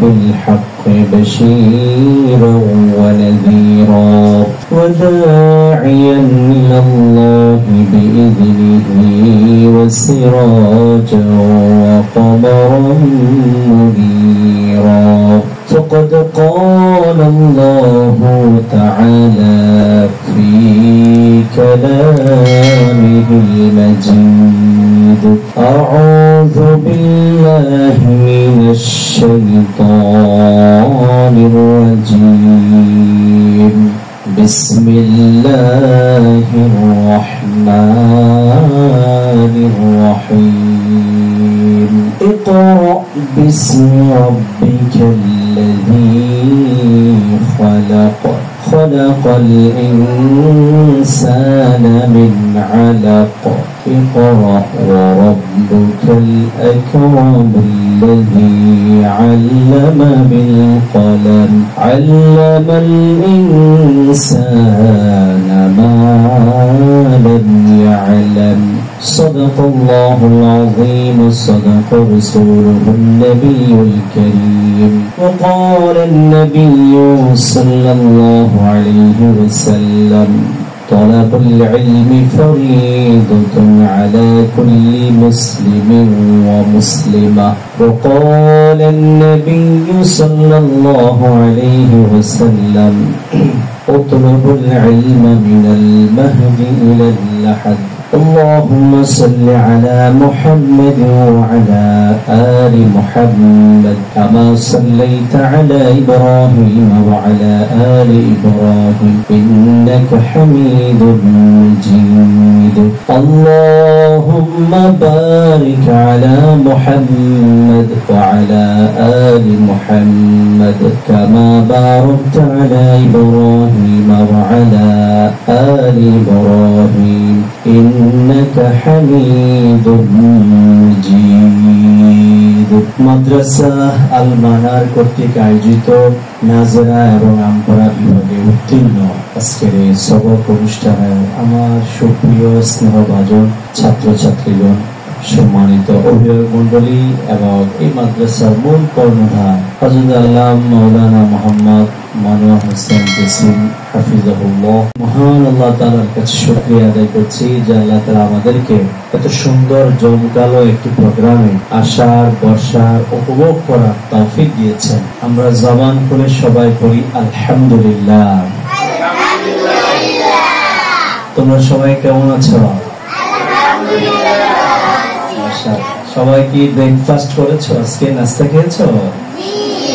بالحق بشيرا ونذيرا وداعيا إلى الله بإذنه وسراجا وقمرا منيرا فقد قال الله تعالى في كلامه المجيد أعوذ بالله من الشيطان الرجيم بسم الله الرحمن الرحيم اقرأ باسم ربك الذي خلق خلق الإنسان من علق اقرأ وربك الأكرم الذي علم بالقلم علم الإنسان ما لم يعلم صدق الله العظيم صدق رسوله النبي الكريم وقال النبي صلى الله عليه وسلم طلب العلم فريضة على كل مسلم ومسلمة وقال النبي صلى الله عليه وسلم اطلب العلم من المهد إلى اللحد اللهم صل على محمد وعلى آل محمد كما صليت على إبراهيم وعلى آل إبراهيم إنك حميد مجيد اللهم بارك على محمد وعلى آل محمد كما باركت على إبراهيم وعلى آل إبراهيم إنك حميد مجيد মাদ্রাসা আল মানার কর্তৃক আয়োজিত নাজরা এবং আমপাড়া বিভাগে উত্তীর্ণ আজকের এই সবক অনুষ্ঠানে আমার সুপ্রিয় স্নেহভাজন ছাত্রছাত্রীগণ সম্মানিত অভিভাবক মন্ডলী এবং এই মাদ্রাসার মূল কর্ণধার হযরত আল্লামা মাওলানা মুহাম্মদ মনোয়ার হোসেন জসিম হাফিজাহুল্লাহ মহান আল্লাহ তাআলার কাছে শুকরিয়া আদায় করছি যে আল্লাহ তাআলা আমাদেরকে এত সুন্দর জমকালো একটি প্রোগ্রামে আসার বসার উপভোগ করার তৌফিক দিয়েছেন। আমরা জবান খুলে সবাই পড়ি আলহামদুলিল্লাহ। তোমরা সবাই কেমন আছো? সবাই কি ব্রেকফাস্ট করেছো? আজকে নাস্তা খেয়েছো?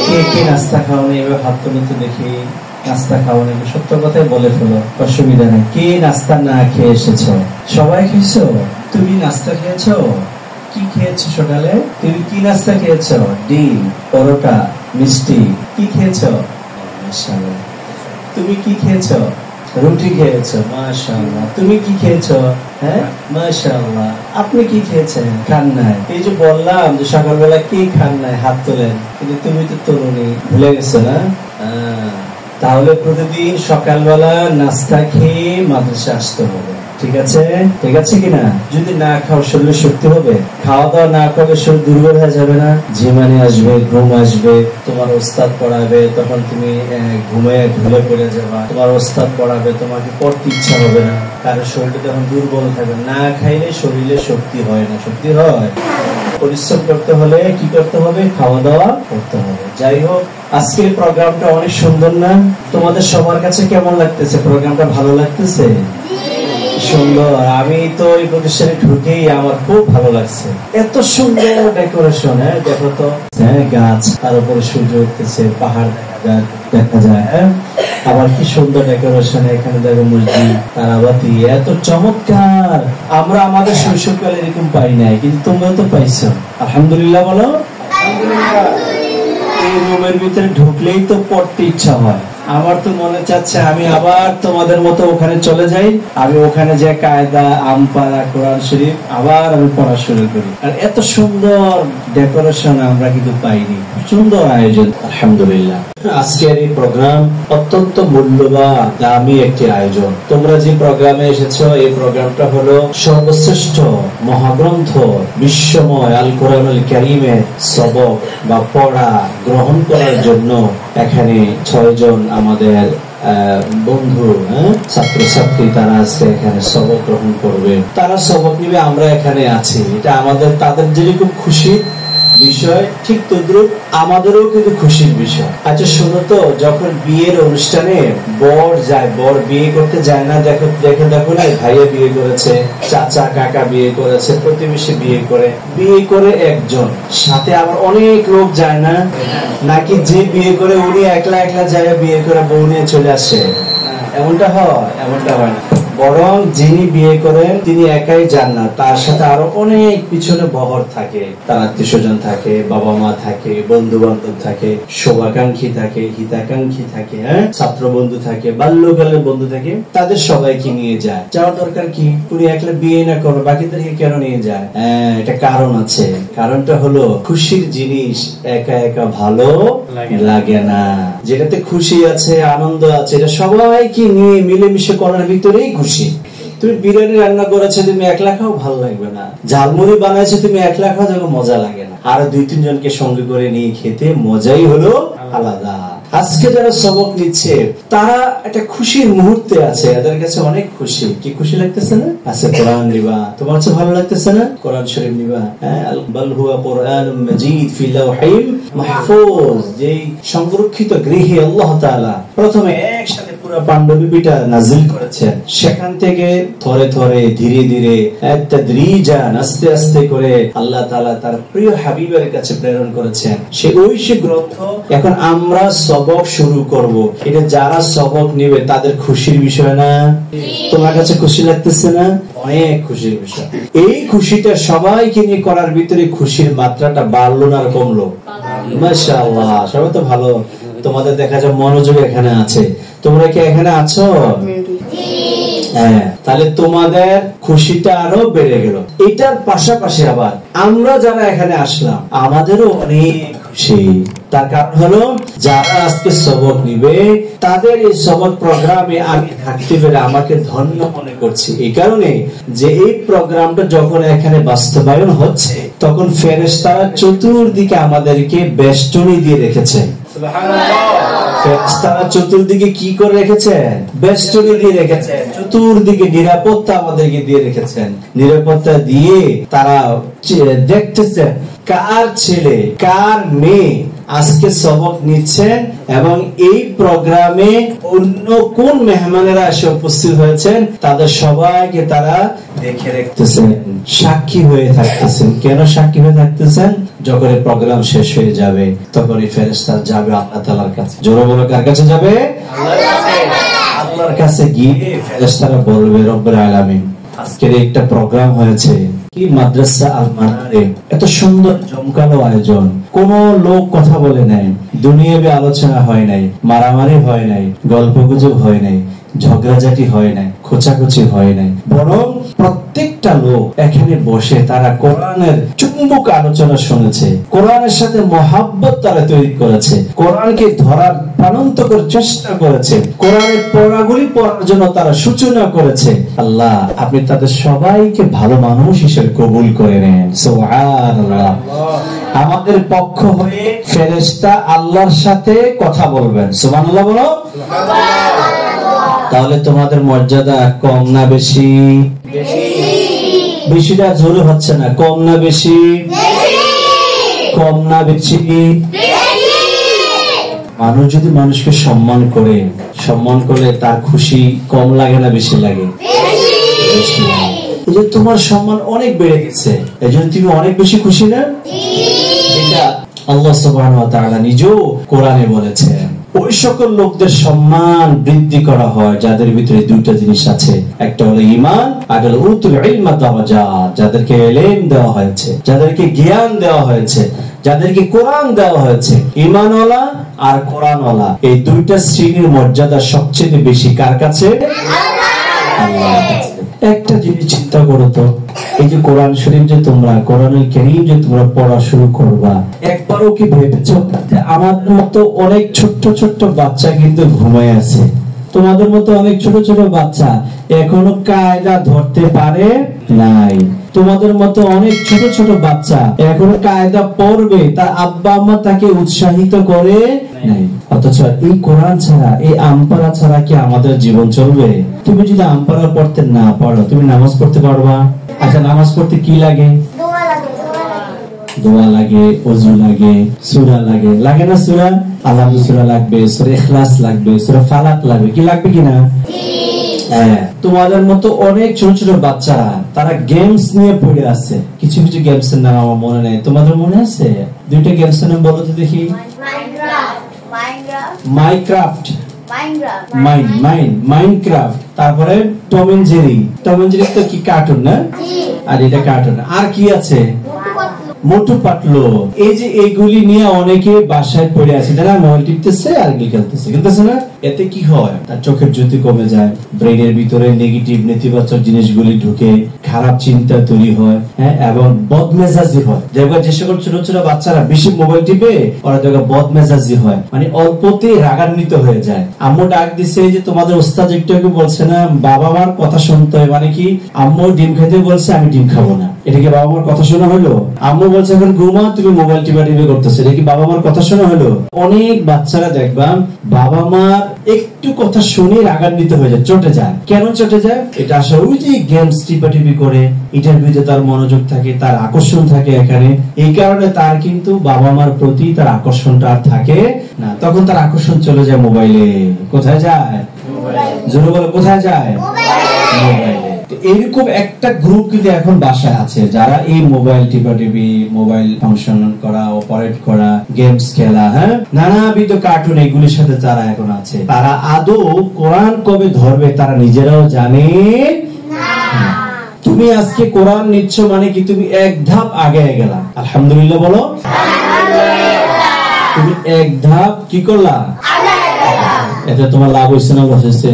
কে কে নাস্তা খাওনি? এবার হাত তুলে তো দেখি। নাস্তা খাওনি? সত্য কথাই বলে ফেলো, অসুবিধা নেই। কে নাস্তা না খেয়ে এসেছো? সবাই খেয়েছো? তুমি নাস্তা খেয়েছো? কি খেয়েছো সকালে? তুমি কি নাস্তা খেয়েছো? ডিম, পরোটা, মিষ্টি। কি খেয়েছো? মাশাআল্লাহ। তুমি কি খেয়েছো? রুটি খেয়েছো? মাশাআল্লাহ। তুমি কি খেয়েছো? হ্যাঁ, মাশাআল্লাহ। আপনি কি খেয়েছেন? খান নাই। এই যে বললাম যে সকালবেলা কি খান নাই, হাত তোলেন। কিন্তু তুমি তো তরুণী, ভুলে গেছো না? তাহলে প্রতিদিন সকালবেলা নাস্তা খেয়ে মাদ্রাসা আসতে হবে। ঠিক আছে? ঠিক আছে কিনা? যদি না খাও শরীরে শক্তি হবে? খাওয়া দাওয়া না করলে শরীর দুর্বল হয়ে যাবে না? ঝিমানি আসবে, ঘুম আসবে, তোমার ওস্তাদ পড়াবে, তখন তুমি ঘুমে ঢুলে পড়ে যাবা। তোমার ওস্তাদ পড়াবে, তোমাকে পড়তে ইচ্ছা হবে না, কারণ শরীরটা তখন দুর্বল থাকবে। না খাইলে শরীরে শক্তি হয় না। শক্তি হয়? পরিশ্রম করতে হলে কি করতে হবে? খাওয়া দাওয়া করতে হবে। যাই হোক, আজকের প্রোগ্রামটা অনেক সুন্দর না? তোমাদের সবার কাছে কেমন লাগতেছে? প্রোগ্রামটা ভালো লাগতেছে? সুন্দর। আমি তো এই প্রতিষ্ঠানে ঢুকেই আমার খুব ভালো লাগছে। এত সুন্দর ডেকোরেশন। হ্যাঁ, দেখো তো, হ্যাঁ, গাছ, তার উপরে সূর্য উঠতেছে, পাহাড় দেখা যায়। হ্যাঁ, আবার কি সুন্দর ডেকোরেশন। এখানে দেখো মসজিদ, তারাবাতি, এত চমৎকার। আমরা আমাদের শৈশবকালে এরকম পাই নাই, কিন্তু তোমরা তো পাইছো। আলহামদুলিল্লাহ বলো। এই রুমের ভিতরে ঢুকলেই তো পড়তে ইচ্ছা হয়। আমার তো মনে চাচ্ছে আমি আবার তোমাদের মতো ওখানে চলে যাই, আমি ওখানে যে কায়দা, আমপাড়া, কোরআন শরীফ আবার আমি পড়া শুরু করি। আর এত সুন্দর ডেকোরেশন আমরা কিন্তু পাইনি। সুন্দর আয়োজন, আলহামদুলিল্লাহ। আজকের এই প্রোগ্রাম অত্যন্ত মূল্যবান দামি একটি আয়োজন। তোমরা যে প্রোগ্রামে এসেছো, এই প্রোগ্রামটা হলো সর্বশ্রেষ্ঠ মহাগ্রন্থ বিশ্বময় আল কোরআনুল কারীমের সবক বা পড়া গ্রহণ করার জন্য এখানে 6 জন আমাদের বন্ধু ছাত্রছাত্রী তারা আজকে এখানে সবক গ্রহণ করবে, তারা সবক নিবে, আমরা এখানে আছি। এটা আমাদের তাদের যেরকম খুশি বিষয়, ঠিক তদ্রুপ আমাদেরও কিন্তু খুশির বিষয়। আচ্ছা শোনো তো, যখন বিয়ের অনুষ্ঠানে বর যায়, বর বিয়ে করতে যায় না, দেখো না, ভাইয়া বিয়ে করেছে, চাচা কাকা বিয়ে করেছে, প্রতিবেশী বিয়ে করে একজন, সাথে আবার অনেক লোক যায় না, নাকি যে বিয়ে করে উনি একলা যায় বিয়ে করে বউ নিয়ে চলে আসে? এমনটা হয়? এমনটা হয় না, বরং যিনি বিয়ে করেন তিনি একাই যান না, তার সাথে আরো অনেক পিছনে বহর থাকে, তার আত্মীয় স্বজন থাকে, বাবা মা থাকে, বন্ধু বান্ধব থাকে, শুভাকাঙ্ক্ষী থাকে, হিতাকাঙ্ক্ষী থাকে, ছাত্র বন্ধু থাকে, বাল্যকালের বন্ধু থাকে, তাদের সবাইকে নিয়ে যায়। যাওয়ার দরকার কি? উনি একলা বিয়ে না করো, বাকিদেরকে কেন নিয়ে যায়? এটা কারণ আছে। কারণটা হলো খুশির জিনিস একা একা ভালো লাগে না। যেটাতে খুশি আছে, আনন্দ আছে, এটা সবাইকে নিয়ে মিলেমিশে করার ভিতরেই খুশি। তুমি বিরিয়ানি রান্না করেছো, তুমি একলা খাও, ভালো লাগবে না। ঝালমুড়ি বানাইছো, তুমি একলা খাও, যখন মজা লাগে না। আর 2-3 জনকে সঙ্গে করে নিয়ে খেতে মজাই হলো আলাদা। আজকে যারা সবক নিচ্ছে তারা একটা খুশির মুহূর্তে আছে, এদের কাছে অনেক খুশি। কি খুশি লাগতেছে না? আচ্ছা কোরআন নিবা, তোমার কাছে ভালো লাগতেছে না? কোরআন শরীফ নিবা, বাল হুয়া কোরআনুম মাজিদ ফি লাওহিল মাহফুজ, যেই সংরক্ষিত গৃহে আল্লাহ তাআলা প্রথমে একসাথে পুরো পাণ্ডুলিপিটা নাযিল করেছেন। সেখান থেকে ধরে ধরে ধীরে ধীরে তাদরিজান আস্তে আস্তে করে আল্লাহ তাআলা তার প্রিয় হাবিবের কাছে প্রেরণ করেছেন। সে গ্রন্থ এখন আমরা সবক শুরু করব। এটা যারা সবক নেবে তাদের খুশির বিষয় না? তোমার কাছে খুশি লাগতেছে না? অনেক খুশির বিষয়। এই খুশিটা সবাইকে নিয়ে করার ভিতরে খুশির মাত্রাটা বাড়লো না কমলো? মাশাআল্লাহ, সবাই তো ভালো। তোমাদের দেখা যায় মনোযোগ এখানে আছে। তোমরা কি এখানে আছো? হ্যাঁ, তাহলে তোমাদের খুশিটা আরো বেড়ে গেল। এটার পাশাপাশি আবার আমরা যারা এখানে আসলাম আমাদেরও অনেক খুশি। তার কারণ হলো যারা আজকে সবক নিবে তাদের এই সবক প্রোগ্রামে আমি থাকতে পেরে আমাকে ধন্য মনে করছি। এই কারণে যে এই প্রোগ্রামটা যখন এখানে বাস্তবায়ন হচ্ছে তখন ফেরেশতারা চতুর্দিকে আমাদেরকে বেষ্টনী দিয়ে রেখেছেন। তারা চতুর্দিকে কি করে রেখেছেন? বেষ্টনী দিয়ে রেখেছেন। চতুর্দিকে নিরাপত্তা আমাদেরকে দিয়ে রেখেছেন। নিরাপত্তা দিয়ে তারা দেখতেছেন কার ছেলে কার মেয়ে আজকে সবক নিচ্ছেন এবং এই প্রোগ্রামে অন্য কোন মেহমানেরা এসে উপস্থিত হয়েছেন তাদের সবাইকে তারা দেখে রাখতেছেন, সাক্ষী হয়ে থাকতেছেন। কেন সাক্ষী হয়ে থাকতেছেন? যখন এই প্রোগ্রাম শেষ হয়ে যাবে তখন এই ফেরেশতা যাবে আল্লাহ তাআলার কাছে। জোরে বলো, কার কাছে যাবে? আল্লাহর কাছে গিয়ে ফেরেশতারা বলবে, রব্বুল আলামিন আজকের একটা প্রোগ্রাম হয়েছে, কি মাদ্রাসা আল মানারে, এত সুন্দর জমকালো আয়োজন, কোন লোক কথা বলে নাই, দুনিয়াবি আলোচনা হয় নাই, মারামারি হয় নাই, গল্পগুজব হয় নাই, ঝগড়াঝাটি হয় নাই, খোঁচাখুচি হয় নাই, বরং প্রত্যেকটা লোক এখানে বসে তারা কোরআনের চুম্বক আলোচনা শুনেছে, কোরআনের সাথে মহাব্বত তারা তৈরি করেছে, কোরআনকে ধরার প্রাণান্তকর চেষ্টা করেছে, কোরআনের পড়াগুলি পড়ার জন্য তারা সূচনা করেছে। আল্লাহ আপনি তাদের সবাইকে ভালো মানুষ হিসেবে কবুল করে নেন। সুবহানাল্লাহ। আমাদের পক্ষ হয়ে ফেরেশতা আল্লাহর সাথে কথা বলবেন। সুবহানাল্লাহ বলো। তাহলে তোমাদের মর্যাদা কম না বেশি? বেশিটা জোরে হচ্ছে না। কম না বেশি? কম না বেশি? মানুষ যদি মানুষকে সম্মান করলে তার খুশি কম লাগে না বেশি লাগে? বেশি লাগে। এই যে তোমার সম্মান অনেক বেড়ে গেছে, এই জন্য তুমি অনেক বেশি খুশি না? এটা আল্লাহ সুবহানাহু ওয়া তাআলা নিজেও কোরআনে বলেছেন। ওই সকল লোকদের সম্মান বৃদ্ধি করা হয় যাদের ভিতরে দুইটা জিনিস আছে, একটা হলো ঈমান আর হলো উতুল ইলমা দারাজাত, যাদেরকে ইলম দেওয়া হয়েছে, যাদেরকে জ্ঞান দেওয়া হয়েছে, যাদেরকে কোরআন দেওয়া হয়েছে। ঈমানওয়ালা আর কোরআনওয়ালা এই দুইটা শ্রেণীর মর্যাদা সবচেয়ে বেশি কার কাছে? আল্লাহর কাছে। একটা জিনিস চিন্তা করো তো, এই যে কোরআন শরীফ যে তোমরা কোরআনুল কারীম যে তোমরা পড়া শুরু করবা, একবারও কি ভেবেছো আমাদের মতো অনেক ছোট্ট ছোট্ট বাচ্চা কিন্তু ঘুমায় আছে, তোমাদের মতো অনেক ছোট ছোট বাচ্চা এখনো কায়দা ধরতে পারে নাই, তোমাদের মতো অনেক ছোট ছোট বাচ্চা এখনো কায়দা পড়বে, তার আব্বা আম্মা তাকে উৎসাহিত করে নাই। অথচ এই কোরআন ছাড়া, এই আমপারা ছাড়া কি আমাদের জীবন চলবে? তুমি যদি আমপারা পড়তে না পারো, তুমি নামাজ পড়তে পারবা? আচ্ছা, নামাজ পড়তে কি লাগে? দোয়া লাগে, ওযু লাগে, সূরা লাগে, লাগে না? সূরা আল-হামদ সূরা লাগবে, সূরা ইখলাস লাগবে, সূরা ফালাক লাগবে, কি লাগবে কিনা? হ্যাঁ, তোমাদের মতো অনেক ছোট ছোট বাচ্চারা তারা গেমস নিয়ে পড়ে আছে। কিছু কিছু গেমস এর নাম আমার মনে নেই, তোমাদের মনে আছে? দুইটা গেমস এর নাম বলো তো দেখি। মাইনক্রাফট, মাইনক্রাফট, তারপরে Tom and Jerry. Tom and Jerry তো কি কার্টুন না? আর এটা কার্টুন। আর কি আছে? মোটু পাতলু। এই যে এইগুলি নিয়ে অনেকে বাসায় পড়ে আছে, যারা মোবাইল টিপতেছে আর গেম খেলতেছে না। এতে কি হয়? তার চোখের জ্যোতি কমে যায়, ব্রেনের ভিতরে নেগেটিভ নেতিবাচক জিনিসগুলি ঢুকে খারাপ চিন্তা তৈরি হয়, হ্যাঁ, এবং বদমেজাজি হয়। দেখবা যে সকল ছোট ছোট বাচ্চারা বেশি মোবাইল টিপে ওরা দেখবা বদমেজাজি হয়, মানে অল্পতেই রাগান্বিত হয়ে যায়। আম্মু ডাক দিছে যে তোমাদের ওস্তাদ একটু বলছে না বাবা মার কথা শুনতে হয়, মানে কি আম্মু ডিম খেতে বলছে আমি ডিম খাবো না, এটা কি বাবা মার কথা শোনা হলো? আম্মু বলছে এখন ঘুমা, তুমি মোবাইল টিপা করতেছো, এটা কি বাবা মার কথা শোনা হলো? অনেক বাচ্চারা দেখবা বাবা মার একটু কথা শুনে রাগান্বিত হয়ে যায়, চটে যায়। কেন চটে যায়? এটা আসলে ওই যে গেমস টিপি করে, এটার ভিতরে তার মনোযোগ থাকে, তার আকর্ষণ থাকে এখানে, এই কারণে তার কিন্তু বাবা মার প্রতি তার আকর্ষণটা আর থাকে না, তখন তার আকর্ষণ চলে যায় মোবাইলে। কোথায় যায়? জোরে বলো, কোথায় যায়? মোবাইলে। এইরকম একটা গ্রুপ কিন্তু এখন বাসায় আছে, যারা এই মোবাইল টিপি, মোবাইল ফাংশন করা, অপারেট করা, গেমস খেলা, হ্যাঁ, নানাবিধ কার্টুন, এগুলির সাথে তারা এখন আছে। তারা আদৌ কোরআন কবে ধরবে তারা নিজেরাও জানে না। তুমি আজকে কোরআন নিচ্ছ মানে কি তুমি এক ধাপ আগে গেলা। আলহামদুলিল্লাহ বলো। তুমি এক ধাপ কি করলা? এটা তোমার লাভ হয়েছে না লস হয়েছে?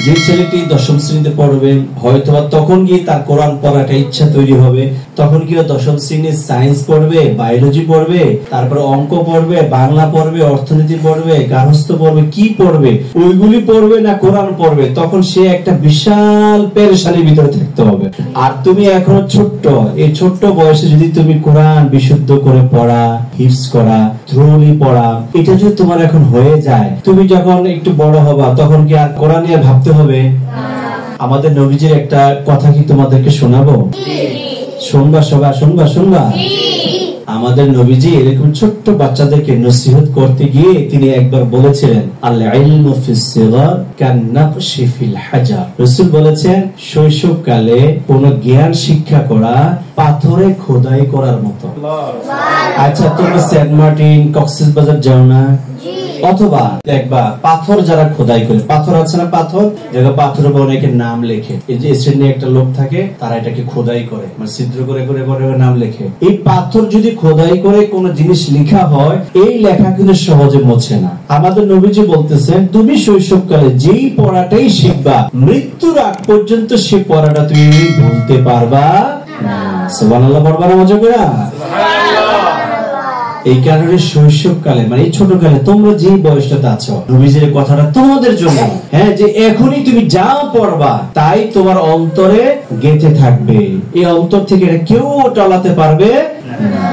যে ছেলেটি দশম শ্রেণীতে পড়বে, হয়তো তখন গিয়ে তার কোরআন পড়াটা ইচ্ছা তৈরি হবে, তখন গিয়ে দশম শ্রেণীর সায়েন্স পড়বে, বায়োলজি পড়বে, তারপরে অঙ্ক পড়বে, বাংলা পড়বে, অর্থনীতি পড়বে, গার্হস্থ্য পড়বে, কি পড়বে? ওইগুলি পড়বে না কোরআন পড়বে, তখন সে একটা বিশাল পেরেশানির ভিতরে থাকতে হবে। আর তুমি এখনো ছোট্ট, এই ছোট্ট বয়সে যদি তুমি কোরআন বিশুদ্ধ করে পড়া, হিফজ করা, থ্রোলি পড়া, এটা যদি তোমার এখন হয়ে যায়, তুমি যখন একটু বড় হবা তখন কি আর কোরআন নিয়ে ভাবতে হবে? আমাদের নবীজির একটা কথা কি তোমাদেরকে শোনাবো? শুনবা সবাই? শুনবা? আমাদের নবীজি এরকম ছোট্ট বাচ্চাদেরকে নসিহত করতে গিয়ে তিনি একবার বলেছিলেন, আল ইলমু ফিস সিগার কান্নাকশি ফিল হাজার। রাসূল বলেছেন শৈশবকালে কোন জ্ঞান শিক্ষা করা পাথরে খোদাই করার মতো। আচ্ছা, তুমি সেন্ট মার্টিন, কক্সবাজার যাও না? অথবা দেখবা পাথর যারা খোদাই করে, পাথর আছে না, পাথর দেখো পাথরের উপর অনেকের নাম লেখে। এই যে শ্রেণী একটা লোক থাকে, তারা এটাকে খোদাই করে, মানে ছিদ্র করে করে করে নাম লেখে। এই পাথর যদি খোদাই করে কোন জিনিস লেখা হয়, এই লেখা কিন্তু সহজে মোছে না। আমাদের নবীজি বলতেছেন তুমি শৈশবকালে যেই পড়াটাই শিখবা, মৃত্যুর আগ পর্যন্ত সে পড়াটা তুমি ভুলতে পারবা না। সুবহানাল্লাহ পড়বা না মজা করে? এই কারণে শৈশবকালে মানে এই ছোটকালে তোমরা যে বয়সটাতে আছো, নবীজির কথাটা তোমাদের জন্য, হ্যাঁ, যে এখনই তুমি যা পড়বা তাই তোমার অন্তরে গেঁথে থাকবে, এই অন্তর থেকে এটা কেউ টলাতে পারবে না।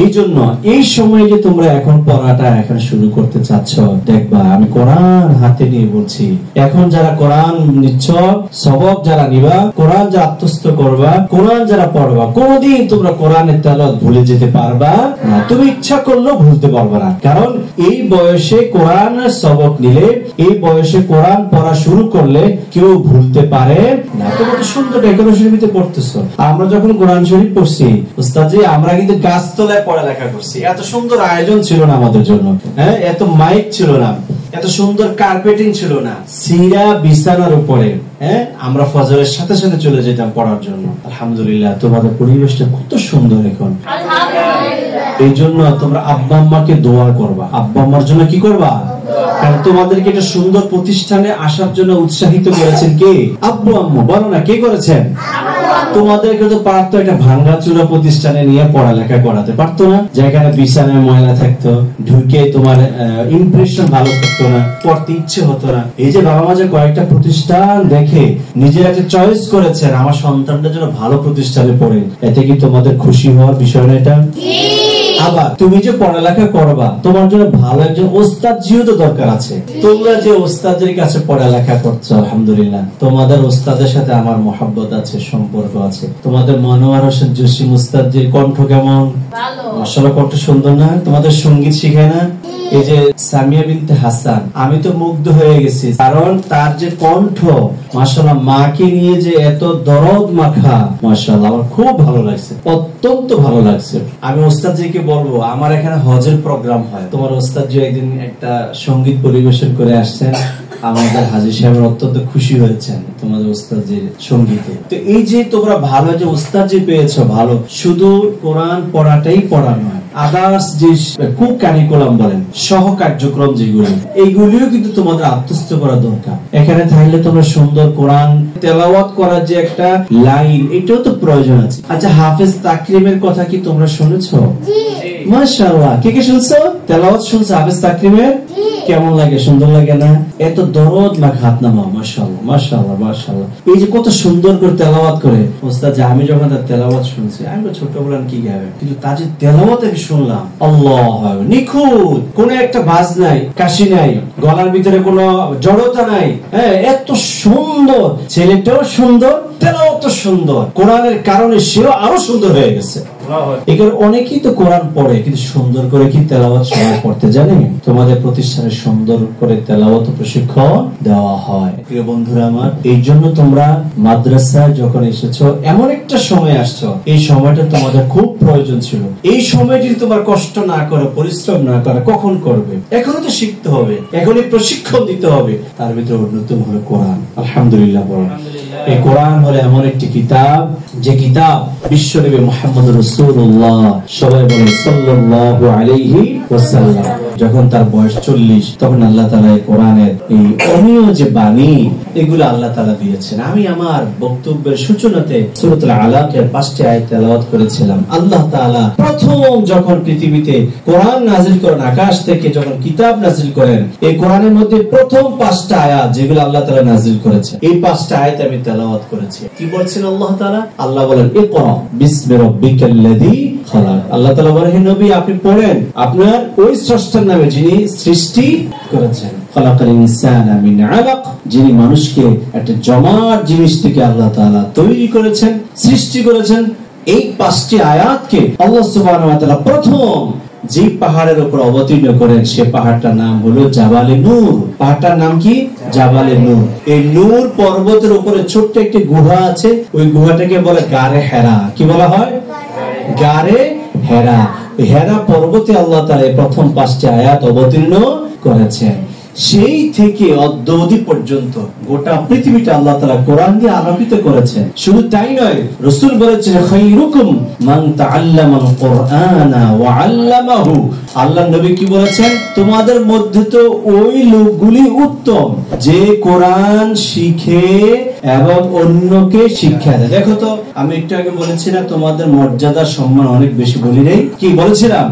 এই জন্য এই সময় যে তোমরা এখন পড়াটা এখন শুরু করতে চাচ্ছ, দেখবা আমি কোরআন হাতে নিয়ে বলছি, এখন যারা কোরআন নিচ্ছ, সবক যারা নিবা, কোরআন যারা আত্মস্থ করবা, কোরআন যারা পড়বা, কোনদিন তোমরা কোরআনের তেলাওয়াত ভুলে যেতে পারবা না। তুমি ইচ্ছা করলেও ভুলতে পারবা না, কারণ এই বয়সে কোরআনের সবক নিলে, এই বয়সে কোরআন পড়া শুরু করলে কেউ ভুলতে পারে না। তোমরা তো সুন্দর ডেকোরেশনের ভিতরে পড়তেছো। আমরা যখন কোরআন শরীফ পড়ছি উস্তাদজি, আমরা কিন্তু গাছতলায় পড়ালেখা করছি, এত সুন্দর আয়োজন ছিল না আমাদের জন্য, হ্যাঁ, এত মাইক ছিল না, এত সুন্দর কার্পেটিং ছিল না, সিরা বিছানার উপরে। হ্যাঁ, আমরা ফজরের সাথে সাথে চলে যেতাম পড়ার জন্য। আলহামদুলিল্লাহ, তোমাদের পরিবেশটা কত সুন্দর এখন। এই জন্য তোমরা আব্বা আম্মাকে দোয়া করবা, আব্বা আম্মার জন্য কি করবা, কারণ তোমাদেরকে একটা সুন্দর প্রতিষ্ঠানে আসার জন্য উৎসাহিত করেছেন কে? আব্বু আম্মু। বলো না, কে করেছেন? তোমাদেরকে তো পারতো একটা ভাঙ্গাচুরা প্রতিষ্ঠানে নিয়ে পড়ালেখা করাতে পারতো না, যেখানে বিছানায় ময়লা থাকতো, ঢুকে তোমার ইমপ্রেশন ভালো থাকতো না, পড়তে ইচ্ছে হতো না। এই যে বাবা মা যে কয়েকটা প্রতিষ্ঠান দেখে নিজের একটা চয়েস করেছেন আমার সন্তানটা যেন ভালো প্রতিষ্ঠানে পড়ে, এতে কি তোমাদের খুশি হওয়ার বিষয় না এটা? আবার তুমি যে পড়ালেখা করবা, তোমার জন্য ভালো একজন ওস্তাদ জিও তো দরকার আছে। তোমরা যে ওস্তাদের কাছে পড়ালেখা করছো, আলহামদুলিল্লাহ, তোমাদের ওস্তাদের সাথে আমার মহব্বত আছে, সম্পর্ক আছে। তোমাদের মনোয়ার হোসেন জসিম ওস্তাদের কণ্ঠ কেমন? মাশাআল্লাহ, কণ্ঠ সুন্দর না? তোমাদের সঙ্গীত শিখায় না? এই যে সামিয়া বিনতে হাসান, আমি তো মুগ্ধ হয়ে গেছি, কারণ তার যে কণ্ঠ, মাশাআল্লাহ, মাকে নিয়ে যে এত দরদ মাখা, মাশাআল্লাহ, আমার খুব ভালো লাগছে, অত্যন্ত ভালো লাগছে। আমি ওস্তাদজিকে বলবো, আমার এখানে হজের প্রোগ্রাম হয়, তোমার ওস্তাদজি একদিন একটা সঙ্গীত পরিবেশন করে আসছেন, আমাদের হাজী সাহেব অত্যন্ত খুশি হয়েছেন তোমাদের ওস্তাদজির সঙ্গীতে। তো এই যে তোমরা ভালো যে ওস্তাদজি পেয়েছো, ভালো শুধু কোরআন পড়াটাই পড়া নয়, আদার্স যে কো কারিকুলাম বলেন, সহ কার্যক্রম যেগুলো, এইগুলিও কিন্তু তোমাদের আত্মস্থ করা দরকার। এখানে থাকলে তোমরা সুন্দর কোরআন তেলাওয়াত করার যে একটা লাইন, এটাও তো প্রয়োজন আছে। আচ্ছা, হাফেজ তাকরিমের কথা কি তোমরা শুনেছো? মাশাআল্লাহ, কে কে শুনছো? তেলাওয়াত শুনছো হাফেজ তাকরিমের? কেমন লাগে? সুন্দর লাগে না? এত দরদ মাখা হাত নামা, মাশাআল্লাহ মাশাআল্লাহ মাশাআল্লাহ। এই যে কত সুন্দর করে তেলাওয়াত করে ওস্তাদ, যে আমি যখন তার তেলাওয়াত শুনছি, আমি তো ছোটবেলা কি গাবে, কিন্তু তার যে তেলাওয়াত আমি শুনলাম, আল্লাহ, নিখুঁত, কোনো একটা বাজ নাই, কাশি নাই, গলার ভিতরে কোনো জড়তা নাই। হ্যাঁ, এত সুন্দর, ছেলেটাও সুন্দর, তেলাওয়াত সুন্দর, কোরআনের কারণে সেও আরো সুন্দর হয়ে গেছে। এখানে অনেকেই তো কোরআন পড়ে, কিন্তু সুন্দর করে কি তেলাওয়াত সবাই পড়তে জানে? তোমাদের প্রতিষ্ঠানে সুন্দর করে তেলাওয়াত প্রশিক্ষণ দেওয়া হয়। প্রিয় বন্ধুরা আমার, এই জন্য তোমরা মাদ্রাসায় যখন এসেছো, এমন একটা সময় আসছো, এই সময়টা তোমাদের খুব প্রয়োজন ছিল। এই সময় যদি তোমার কষ্ট না করো, পরিশ্রম না করো, কখন করবে? এখনো তো শিখতে হবে, এখনই প্রশিক্ষণ দিতে হবে। তার ভিতরে অন্যতম হলো কোরআন। আলহামদুলিল্লাহ, এই কোরআন হলো এমন একটি কিতাব, যে কিতাব বিশ্বনবী মুহাম্মদ রাসূলুল্লাহ, সবাই বলেন সাল্লাল্লাহু আলাইহি ওয়াসাল্লাম, যখন তার বয়স 40, তখন আল্লাহ তাআলা এই কোরআনের এই অমীয় যে বাণী, এগুলো আল্লাহ তাআলা দিয়েছেন। আমি আমার বক্তব্যের সূচনাতে সূরাতুল আলাকের 5টি আয়াত তেলাওয়াত করেছিলাম। আল্লাহ তাআলা প্রথম যখন পৃথিবীতে কোরআন নাযিল করেন, আকাশ থেকে যখন কিতাব নাযিল করেন, এই কোরআনের মধ্যে প্রথম 5টা আয়াত যেগুলো আল্লাহ তাআলা নাযিল করেছেন, এই 5টা আয়াত আমি তেলাওয়াত করেছি। কি বলছেন আল্লাহ তাআলা? আল্লাহ বলেন, ইকরা বিসমি রাব্বিকাল্লাযী খালাক। আল্লাহ তাআলা বলেন, হে নবী, আপনি পড়েন আপনার ওই স্রষ্টার নামে, যিনি সৃষ্টি করেছেন। খালাকাল ইনসানা মিন আলাক, যিনি মানুষকে একটা জমাট জিনিস থেকে আল্লাহ তাআলা তৈরি করেছেন, সৃষ্টি করেছেন। এই 5টি আয়াতকে আল্লাহ সুবহানাহু ওয়া তাআলা প্রথম যে পাহাড়ের উপর অবতীর্ণ করেন, সে পাহাড়টার নাম হলো জাবালে নূর। পাহাড়টার নাম কি? জাবালে নূর। এই নূর পর্বতের উপরে ছোট্ট একটি গুহা আছে, ওই গুহাটাকে বলে গারে হেরা। কি বলা হয়? গারে হেরা। হেরা পর্বতে আল্লাহ তাআলা প্রথম 5টি আয়াত অবতীর্ণ করেছেন। সেই থেকে অদ্যাবধি পর্যন্ত গোটা পৃথিবীটা আল্লাহ তাআলা কোরআন দিয়ে আলোকিত করেছেন। শুধু তাই নয়, রাসূল বলেছেন, খায়রুকুম মান তাআল্লামাল কুরআনা ওয়া আল্লামাহু। আল্লাহর নবী কি বলেছেন? তোমাদের মধ্যে তো ওই লোকগুলি উত্তম, যে কোরআন শিখে এবং অন্যকে শিক্ষা দেয়। দেখো তো, আমি একটু আগে বলেছি না, তোমাদের মর্যাদা সম্মান অনেক বেশি, বলি নাই? কি বলেছিলাম?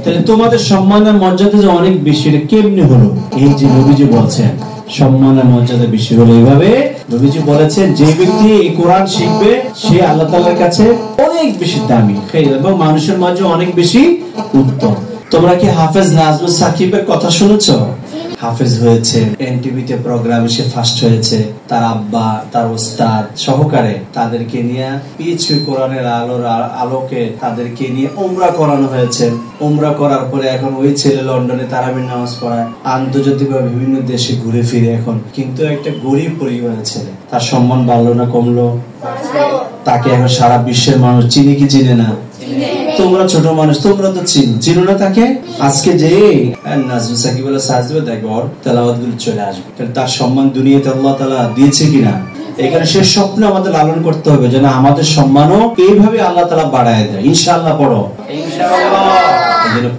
তাহলে তোমাদের সম্মানের মর্যাদা যে অনেক বেশি, এটা কেমনে হলো? এই যে নবীজি বলছেন সম্মানের মর্যাদা বেশি হলো, এইভাবে নবীজি বলেছেন, যে ব্যক্তি এই কোরআন শিখবে, সে আল্লাহ তাআলার কাছে অনেক বেশি দামি এবং মানুষের মাঝে অনেক বেশি উত্তম। তোমরা কি হাফেজ নাজমুল সাকিবের কথা শুনেছো? হাফেজ হয়েছে, এনটিভিতে প্রোগ্রামে সে ফার্স্ট হয়েছে, তার আব্বা, তার ওস্তাদ সহকারে তাদেরকে নিয়ে পিছু কোরআনের আলোকে তাদেরকে নিয়ে উমরা করানো হয়েছে। উমরা করার পরে এখন ওই ছেলে লন্ডনে তারাবির নামাজ পড়ায়, আন্তর্জাতিকভাবে বিভিন্ন দেশে ঘুরে ফিরে এখন। কিন্তু একটা গরিব পরিবারের ছেলে, তার সম্মান বাড়লো না কমলো? তাকে এখন সারা বিশ্বের মানুষ চিনে কি চিনে না? তোমরা ছোট মানুষ, তোমরা তো চিনো না তাকে। আজকে যে নাজমুল সাকিব বলে সাজ দিবে, দেখবে ওর তেলাওয়াত গুলো চলে আসবে। তার সম্মান দুনিয়াতে আল্লাহ তাআলা দিয়েছে কিনা, এখানে সে স্বপ্ন আমাদের লালন করতে হবে যেন আমাদের সম্মানও এইভাবে আল্লাহ তাআলা বাড়ায় দেয়। ইনশাআল্লাহ পড়ো, ইনশাআল্লাহ।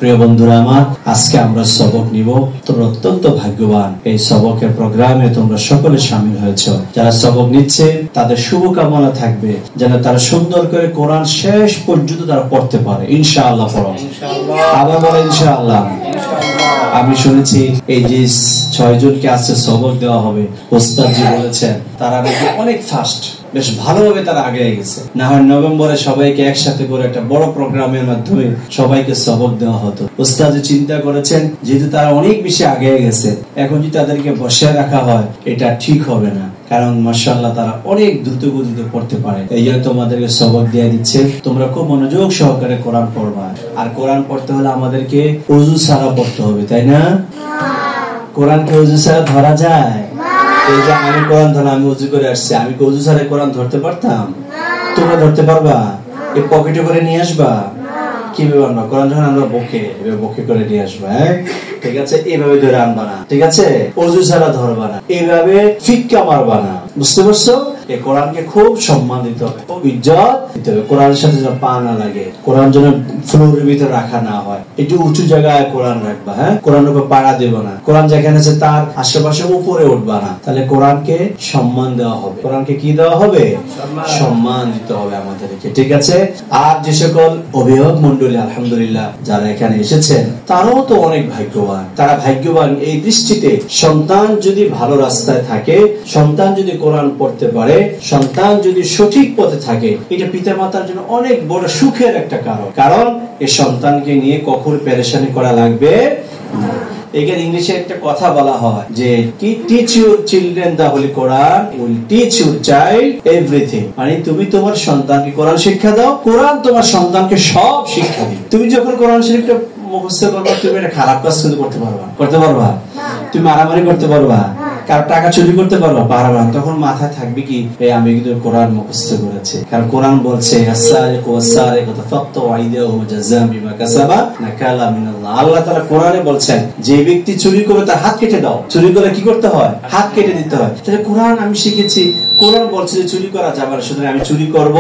প্রিয় বন্ধুরা আমার, আজকে আমরা সবক নিব। তোমরা অত্যন্ত ভাগ্যবান, এই সবকের প্রোগ্রামে তোমরা সকলে শামিল হয়েছ। যারা সবক নিচ্ছে তাদের শুভকামনা থাকবে যেন তারা সুন্দর করে কোরআন শেষ পর্যন্ত তারা পড়তে পারে। ইনশাআল্লাহ পড়ো, আবার বলো ইনশাআল্লাহ। আমি শুনেছি এই যে 6 জনকে আজকে সবক দেওয়া হবে, ওস্তাদজি বলেছেন তারা নাকি অনেক ফাস্ট, বেশ ভালোভাবে তারা আগে গেছে। না হয় নভেম্বরে সবাইকে একসাথে করে একটা বড় প্রোগ্রামের মাধ্যমে সবাইকে সবক দেওয়া হতো। ওস্তাদ চিন্তা করেছেন যেহেতু তারা অনেক বেশি আগে গেছে, এখন যদি তাদেরকে বসে রাখা হয় এটা ঠিক হবে না, কারণ মাশাআল্লাহ তারা অনেক দ্রুত গতিতে পড়তে পারে। এই জন্য তোমাদেরকে সবক দিয়ে দিচ্ছে, তোমরা খুব মনোযোগ সহকারে কোরআন পড়বা। আর কোরআন পড়তে হলে আমাদেরকে ওযু ছাড়া পড়তে হবে, তাই না? কোরআনকে ওযু ছাড়া ধরা যায়? এই যে আমি কোরআন ধরলাম, আমি ওযু করে আসছি, আমি কি ওযু ছাড়া কোরআন ধরতে পারতাম? তোমরা ধরতে পারবা? এই পকেটে করে নিয়ে আসবা? কিভাবে আনবা? কোরআন যখন আমরা বকে করে নিয়ে আসবো, হ্যাঁ ঠিক আছে? এইভাবে ধরে আনবা না, ঠিক আছে? ওযু ছাড়া ধরবা না, এইভাবে ফিক্কা মারবা না, বুঝতে পারছো? এই কোরআনকে খুব সম্মান দিতে হবে, খুব ইজ্জত দিতে হবে। কোরআনের সাথে যেন পা না লাগে, কোরআন যেন ফ্লোরের ভিতরে রাখা না হয়, একটু উঁচু জায়গায় কোরআন রাখবা, হ্যাঁ? কোরআনের উপর পাড়া দেব না, কোরআন যেখানে আছে তার আশেপাশে উপরে উঠবা না। তাহলে কোরআনকে সম্মান দেওয়া হবে। কোরআনকে কি দেওয়া হবে? সম্মান দিতে হবে আমাদেরকে, ঠিক আছে? আর যে সকল অভিভাবক মন্ডলী আলহামদুলিল্লাহ যারা এখানে এসেছেন তারাও তো অনেক ভাগ্যবান। তারা ভাগ্যবান এই দৃষ্টিতে, সন্তান যদি ভালো রাস্তায় থাকে, সন্তান যদি কোরআন পড়তে পারে, সন্তান যদি সঠিক পথে থাকে, এটা পিতা মাতার জন্য অনেক বড় সুখের একটা কারণ এই সন্তানকে নিয়ে কখনো পেরেশানি করা লাগবে না। এখানে ইংলিশে একটা কথা বলা হয় যে teach your children the Holi Quran will teach your child everything. মানে তুমি তোমার সন্তানকে কোরআন শিক্ষা দাও, কোরআন তোমার সন্তানকে সব শিক্ষা দিবে। তুমি যখন কোরআন শরীফটা মুখস্থ করবা, তুমি একটা খারাপ কাজ কিন্তু করতে পারবা? তুমি মারামারি করতে পারবা? কার টাকা চুরি করতে পারবা? পারবা না। তখন মাথায় থাকবে কি, আমি কিন্তু কোরআন মুখস্থ করেছি। কারণ কোরআন বলছে আল্লাহ তাআলা কোরআনে বলছেন যে ব্যক্তি চুরি করে তার হাত কেটে দাও। চুরি করে কি করতে হয়? হাত কেটে দিতে হয়। তাহলে কোরআন আমি শিখেছি, কোরআন বলছে যে চুরি করা যাবে না, সুতরাং আমি চুরি করব।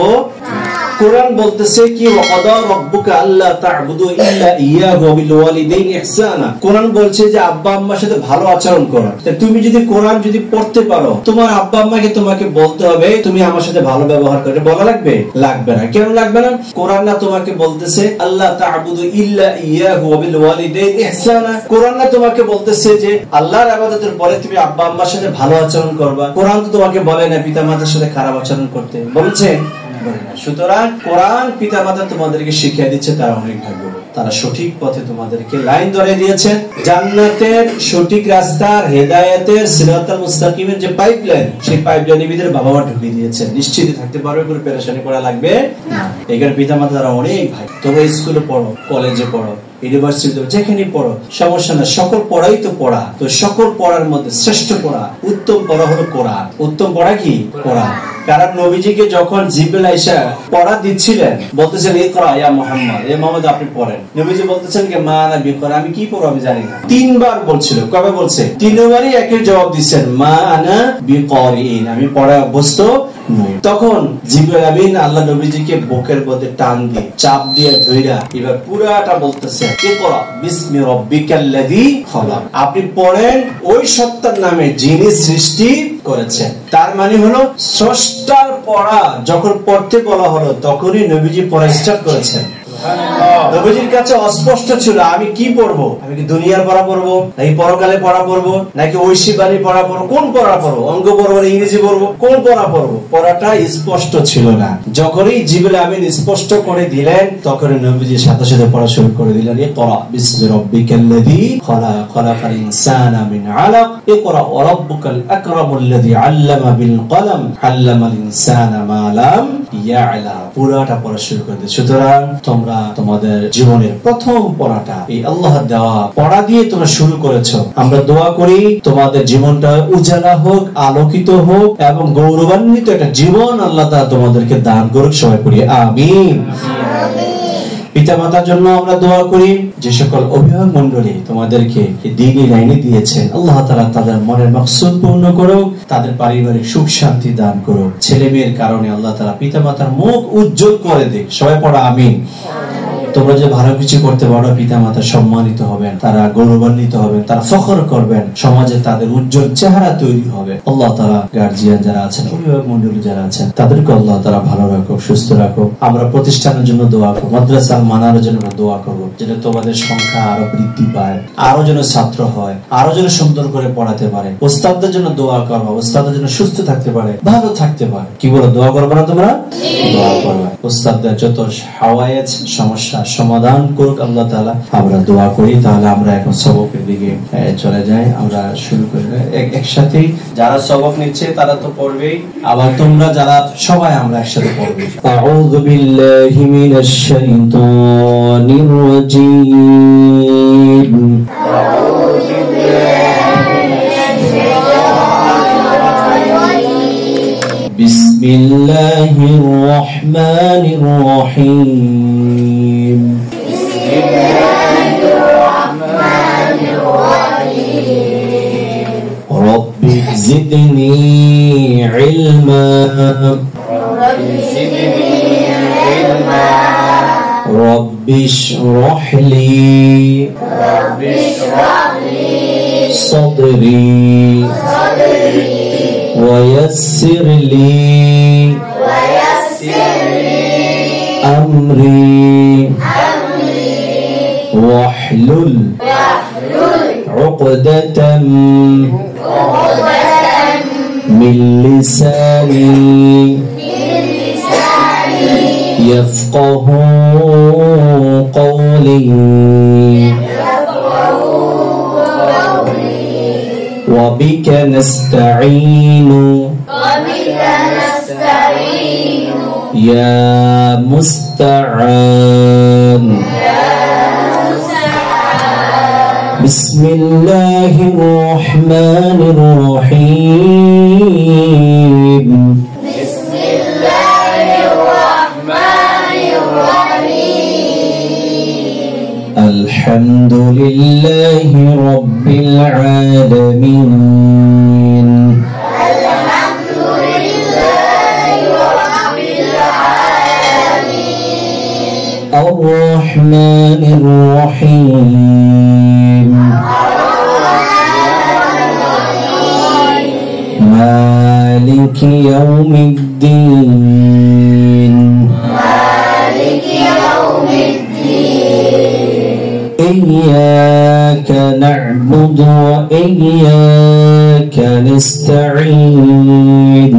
কোরআন বলতেছে কি ওয়াকাদা রাব্বুকা আল্লা তা'বুদু ইল্লা ইয়াহু ওয়া বিল ওয়ালিদাইনি ইহসানা। কোরআন বলছে যে আব্বা আম্মার সাথে ভালো আচরণ করো। তুমি যদি কোরআন যদি পড়তে পারো, তোমার আব্বা আম্মাকে তোমাকে বলতে হবে তুমি আমার সাথে ভালো ব্যবহার করে, বলা লাগবে না। কেন লাগবে না? কোরআন না তোমাকে বলতেছে আল্লাহ তা'বুদু ইল্লা ইয়াহু ওয়া বিল ওয়ালিদাইনি ইহসানা। কোরআন না তোমাকে বলতেছে যে আল্লাহর ইবাদতের পরে তুমি আব্বা আম্মার সাথে ভালো আচরণ করবা। কোরআন তো তোমাকে বলে না পিতা মাতার সাথে খারাপ আচরণ করতে, বলছে? সুতরাং কোরআন পিতা মাতা তোমাদেরকে শিখিয়ে দিচ্ছে, তারা অনেক ভাগ্যবান। তারা সঠিক পথে তোমাদেরকে লাইন ধরে দিয়েছেন। জান্নাতের সঠিক রাস্তার, হেদায়েতের, সিরাতাল মুস্তাকিমের যে পাইপলাইন, সেই পাইপলাইনের ভিতরে বাবা মা ঢুকিয়ে দিয়েছেন। নিশ্চিত থাকতে পারবে, কোনো পেরেশানি করা লাগবে না। এখানে পিতা মাতা তারা অনেক ভাই। তোমরা স্কুলে পড়ো, কলেজে পড়ো, ইউনিভার্সিটি যেখানে পড়ো, সমস্যা না, সকল পড়াই তো পড়া। তো সকল পড়ার মধ্যে শ্রেষ্ঠ পড়া, উত্তম পড়া হলো কোরআন। উত্তম পড়া কি? কোরআন। কারণ নবীজিকে যখন জিবরিল আইসা পড়া দিচ্ছিলেন, বলতেছেন ইকরা ইয়া মুহাম্মদ, এ মুহাম্মদ আপনি পড়েন। নবীজি বলতেছেন কি মা আনা বিকরা, আমি কি পড়ব আমি জানি না। 3 বার বলছিল। কবে বলছে? 3 বারই একই জবাব দিচ্ছেন, মা আনা বিকরিন, আমি পড়া অভ্যস্ত নই। তখন জিবরিল আমিন আল্লাহ নবীজিকে বুকের মধ্যে টান দিয়ে চাপ দিয়ে ধইরা এবার পুরাটা বলতেছে ইকরা বিসমি রাব্বিকাল্লাযী খালাক, আপনি পড়েন ওই সত্তার নামে যিনি সৃষ্টি করেছেন। তার মানে হলো স্রষ্টার পড়া যখন পড়তে বলা হলো তখনই নবীজি পড়া স্টার্ট করেছেন। নবীজির কাছে অস্পষ্ট ছিল আমি কি পড়বো, আমি কি দুনিয়ার পড়া পড়বো নাকি পরকালে পড়া পড়বো নাকি ঐশী বাণী পড়া পড়বো, কোন পড়া পড়বো, অঙ্ক পড়বো না ইংরেজি পড়বো, কোন পড়া পড়বো, পড়াটা স্পষ্ট ছিল না। যখনই জিবরিল আমিন স্পষ্ট করে দিলেন তখনই নবীজি সাথে সাথে পড়া শুরু করে দিলেন, ইকরা বিসমি রাব্বিকাল্লাযী খালাক, খালাকাল ইনসানা মিন আলাক, ইকরা ওয়া রাব্বুকাল আকরামুল্লাযী আল্লামা বিল কলম, আল্লামাল ইনসানা মা লাম ইয়ালাম। পুরাটা পড়া শুরু করে দিলেন। সুতরাং তোমরা তোমাদের জীবনের প্রথম পড়াটা এই আল্লাহর দেওয়া পড়া দিয়ে তোমরা শুরু করেছো। আমরা দোয়া করি তোমাদের জীবনটা উজালা হোক, আলোকিত হোক এবং গৌরবান্বিত একটা জীবন আল্লাহ তাআলা তোমাদেরকে দান করুক। সবাই পড়ি আমিন। পিতামাতার জন্য আমরা দোয়া করি। যে সকল অভিভাবক মণ্ডলী তোমাদেরকে দ্বীনি লাইনে দিয়েছেন, আল্লাহ তাআলা তাদের মনের মাকসুদ পূর্ণ করো, তাদের পারিবারিক সুখ শান্তি দান করো। ছেলে মেয়ের কারণে আল্লাহ তাআলা পিতামাতার মুখ উজ্জ্বল করে দিক। সবাই পড়ো আমিন। তোমরা যে ভালো কিছু করতে পারো, পিতা মাতা সম্মানিত হবেন, তারা গৌরবান্বিত হবেন, তারা ফখর করবেন, সমাজে তাদের উজ্জ্বল চেহারা তৈরি হবে। আল্লাহ তাআলা গার্জিয়ান যারা আছেন, অভিভাবক মণ্ডলী যারা আছেন, তাদেরকে আল্লাহ তাআলা ভালো রাখো, সুস্থ রাখো। আমরা প্রতিষ্ঠানের জন্য দোয়া করব, মাদ্রাসা মানার জন্য দোয়া করব, যেন তোমাদের সংখ্যা আরো বৃদ্ধি পায়, আরো যেন ছাত্র হয়, আরো যেন সুন্দর করে পড়াতে পারে। ওস্তাদদের জন্য দোয়া করবো, ওস্তাদদের জন্য সুস্থ থাকতে পারে, ভালো থাকতে পারে। কি বলো, দোয়া করবো না তোমরা? দোয়া করবে। ওস্তাদদের যত হাওয়ায়েজ সমস্যা সমাধান করুক আল্লাহ তাআলা। আমরা দোয়া করি। তাহলে আমরা এখন সবকের দিকে চলে যাই। আমরা শুরু করি একসাথে। যারা সবক নিচ্ছে তারা তো পড়বেই, আবার তোমরা যারা সবাই আমরা একসাথে পড়বো। আউযু বিল্লাহি মিনাশ শাইতানির রাজীম। বিসমিল্লাহির রহমানির রহিম। রব্বি জিদনি ইলমা। রব্বি ইশরাহ লি صدري ويسر لي أمري واحلل عقدة من لساني يفقه قولي وبك نستعين يا مستعان. بسم الله الرحمن الرحيم. بسم الله الرحمن الرحيم. الحمد لله رب العالمين. الحمد لله رب العالمين. الرحمن الرحيم. مالك يوم الدين. مالك يوم الدين. إياك نعبد وإياك نستعين.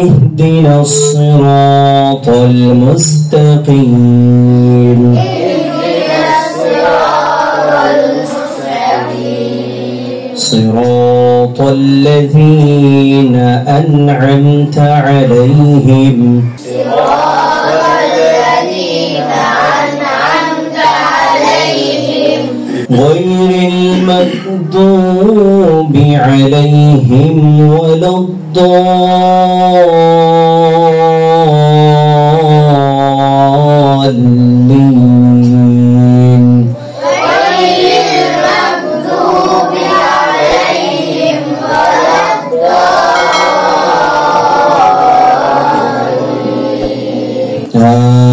اهدنا الصراط المستقيم. صراط الذين أنعمت عليهم. غير المغضوب عليهم ولا الضالين.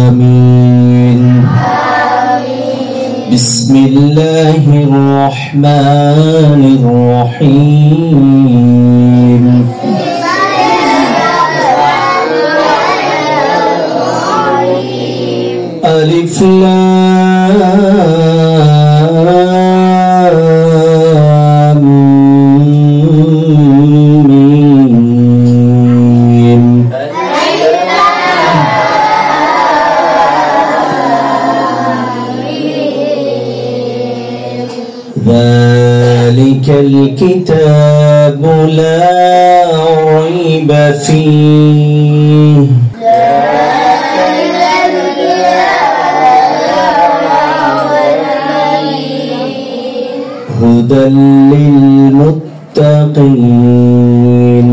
آمين. بسم الله الرحمن الرحيم. ألف لام ميم. ذلك الكتاب لا ريب فيه. هدى للمتقين.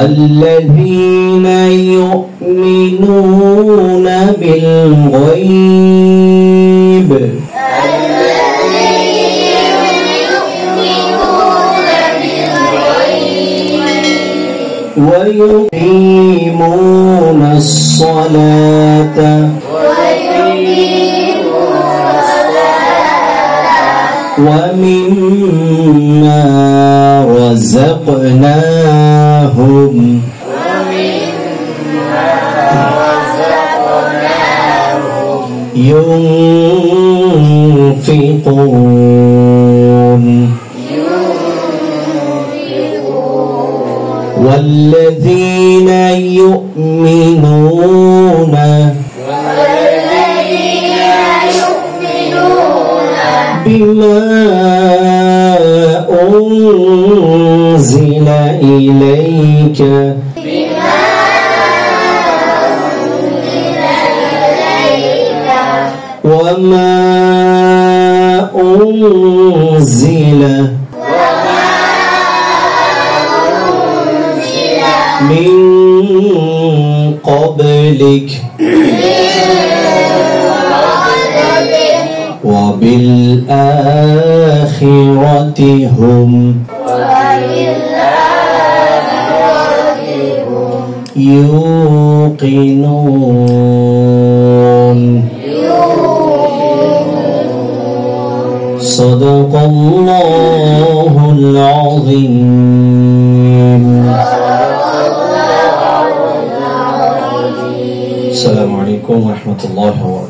والذين يؤمنون بالغيب ويقيمون الصلاة ومما رزقناهم ينفقون والذين يؤمنون بما أنزل إليك وما أنزل من قبلك وبالآخرة هم يوقنون صدق الله العظيم. السلام عليكم ورحمة الله وبركاته.